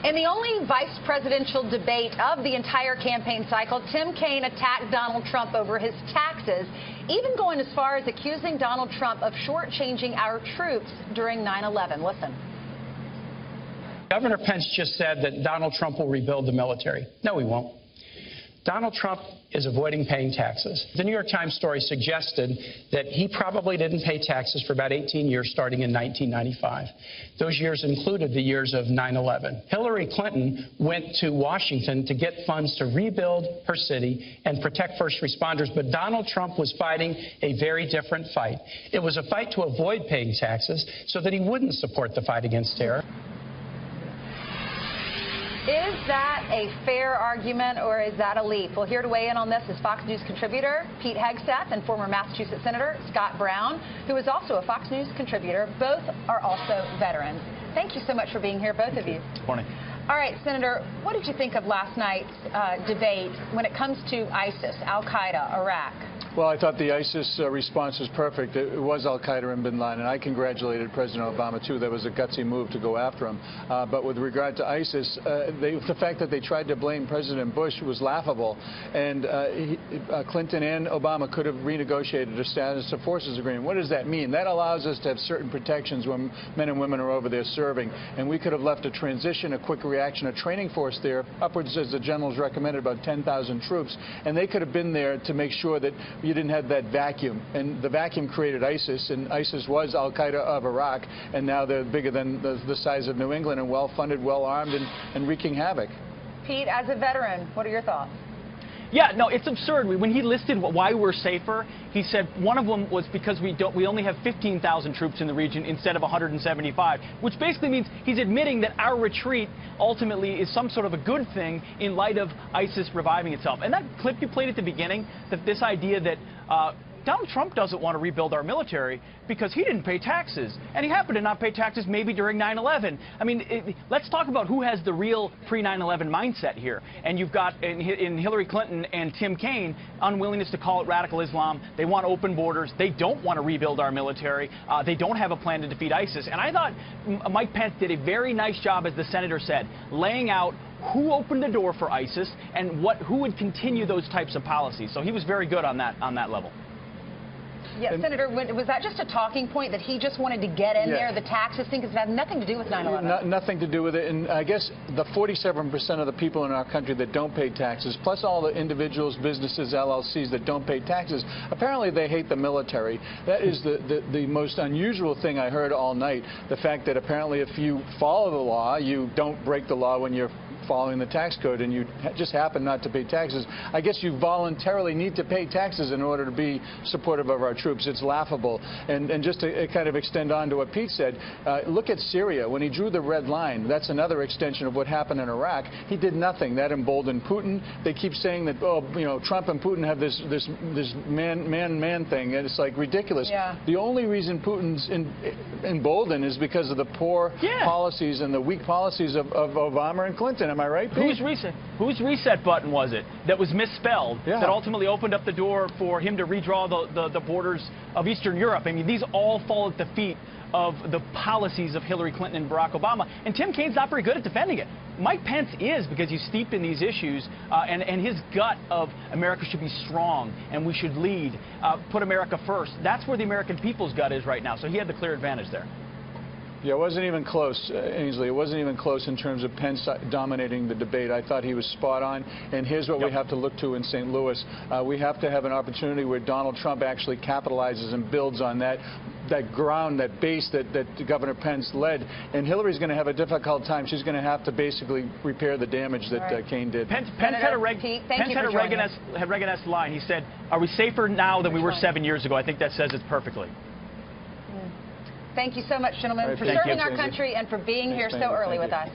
In the only vice presidential debate of the entire campaign cycle, Tim Kaine attacked Donald Trump over his taxes, even going as far as accusing Donald Trump of shortchanging our troops during 9/11. Listen. Governor Pence just said that Donald Trump will rebuild the military. No, he won't. Donald Trump is avoiding paying taxes. The New York Times story suggested that he probably didn't pay taxes for about 18 years starting in 1995. Those years included the years of 9/11. Hillary Clinton went to Washington to get funds to rebuild her city and protect first responders, but Donald Trump was fighting a very different fight. It was a fight to avoid paying taxes so that he wouldn't support the fight against terror. Is that a fair argument, or is that a leap? Well, here to weigh in on this is Fox News contributor Pete Hegseth and former Massachusetts Senator Scott Brown, who is also a Fox News contributor. Both are also veterans. Thank you so much for being here, both of you. Good morning. All right, Senator, what did you think of last night's debate when it comes to ISIS, Al-Qaeda, Iraq? Well, I thought the ISIS response was perfect. It was Al-Qaeda and bin Laden. I congratulated President Obama, too. That was a gutsy move to go after him. But with regard to ISIS, the fact that they tried to blame President Bush was laughable. And Clinton and Obama could have renegotiated a status of forces agreement. What does that mean? That allows us to have certain protections when men and women are over there serving. And we could have left a transition, a quick reaction, a training force there, upwards, as the generals recommended, about 10,000 troops. And they could have been there to make sure that you didn't have that vacuum. And the vacuum created ISIS, and ISIS was Al-Qaeda of Iraq, and now they're bigger than the size of New England and well-funded, well-armed, and wreaking havoc. Pete, as a veteran, what are your thoughts? Yeah, no, it's absurd. When he listed why we're safer, he said one of them was because we only have 15,000 troops in the region instead of 175, which basically means he's admitting that our retreat ultimately is some sort of a good thing in light of ISIS reviving itself. And that clip you played at the beginning, that this idea that Donald Trump doesn't want to rebuild our military because he didn't pay taxes. And he happened to not pay taxes maybe during 9/11. I mean, let's talk about who has the real pre-9/11 mindset here. And you've got in Hillary Clinton and Tim Kaine, unwillingness to call it radical Islam. They want open borders. They don't want to rebuild our military. They don't have a plan to defeat ISIS. And I thought Mike Pence did a very nice job, as the senator said, laying out who opened the door for ISIS and who would continue those types of policies. So he was very good on that level. Yeah, Senator, was that just a talking point that he just wanted to get in there, the taxes thing, because it had nothing to do with 9/11? Nothing to do with it. And I guess the 47% of the people in our country that don't pay taxes, plus all the individuals, businesses, LLCs that don't pay taxes, apparently they hate the military. That is the most unusual thing I heard all night. The fact that apparently if you follow the law, you don't break the law when you're following the tax code, and you just happen not to pay taxes. I guess you voluntarily need to pay taxes in order to be supportive of our troops. It's laughable. And just to kind of extend on to what Pete said, look at Syria. When he drew the red line, that's another extension of what happened in Iraq. He did nothing. That emboldened Putin. They keep saying that, oh, you know, Trump and Putin have this man thing, and it's like ridiculous. Yeah. The only reason Putin's emboldened is because of the poor policies and the weak policies of Obama and Clinton. Am I right, Pete? Whose reset button was it that was misspelled that ultimately opened up the door for him to redraw the borders of Eastern Europe? I mean, these all fall at the feet of the policies of Hillary Clinton and Barack Obama. And Tim Kaine's not very good at defending it. Mike Pence is, because he's steeped in these issues, and his gut of America should be strong and we should lead, put America first. That's where the American people's gut is right now. So he had the clear advantage there. Yeah, it wasn't even close, Ainsley. It wasn't even close in terms of Pence dominating the debate. I thought he was spot on. And here's what we have to look to in St. Louis. We have to have an opportunity where Donald Trump actually capitalizes and builds on that ground, that base that Governor Pence led. And Hillary's going to have a difficult time. She's going to have to basically repair the damage that Kaine did. Pence had a Reagan-esque line. He said, "Are we safer now than we were 7 years ago?" I think that says it perfectly. Thank you so much, gentlemen, for serving our country and for being here so early with us.